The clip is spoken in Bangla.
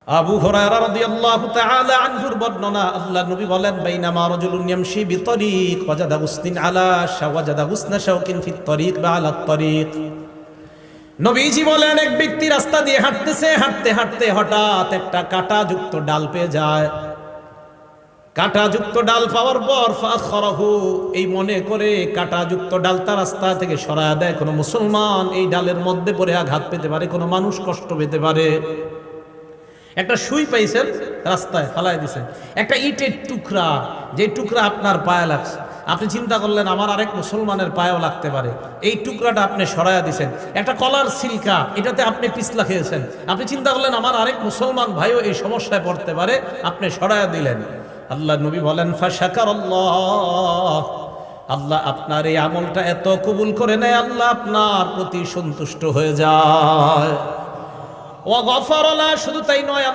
আবু হুরায়রা রাদিয়াল্লাহু তাআলা আনহুর বর্ণনা, আল্লাহর নবী বলেন, বাইনামা রাজুলুন ইয়ামশি বিতরিক ওয়াজাদা গুসনিন আলা ওয়াজাদা গুসনা শাওকিন ফিত তরিক বা আলা তরিক। নবীজি বলেন, এক ব্যক্তি রাস্তা দিয়ে হাঁটতেছে, হাঁটতে হাঁটতে হঠাৎ একটা কাঁটাযুক্ত ডাল পেয়ে যায়। কাঁটাযুক্ত ডাল পাওয়ার পর ফাখরাহু, এই মনে করে কাঁটাযুক্ত ডালটা রাস্তা থেকে সরায় দেয়। কোনো মুসলমান এই ডালের মধ্যে পড়ে আঘাত পেতে পারে, কোনো মানুষ কষ্ট পেতে পারে। একটা সুই পাইছেন, রাস্তায় ফালাই দিছেন, একটা ইটের টুকরা, যে টুকরা আপনার পায়ে লাগছে, আপনি চিন্তা করলেন আমার আরেক মুসলমানের পায়েও লাগতে পারে, এই টুকরাটা আপনি সরাইয়া দিছেন। একটা কলার সিলকা, এটাতে আপনি পিছলা খেয়েছেন, আপনি চিন্তা করলেন আমার আরেক মুসলমান ভাইও এই সমস্যায় পড়তে পারে, আপনি সরাইয়া দিলেন। আল্লাহ নবী বলেন, ফাশাকারাল্লাহ, আল্লাহ আপনার এই আমলটা এত কবুল করে নেয়, আল্লাহ আপনার প্রতি সন্তুষ্ট হয়ে যায়। ওয়া গফারা লা, শুধু তাই নয়,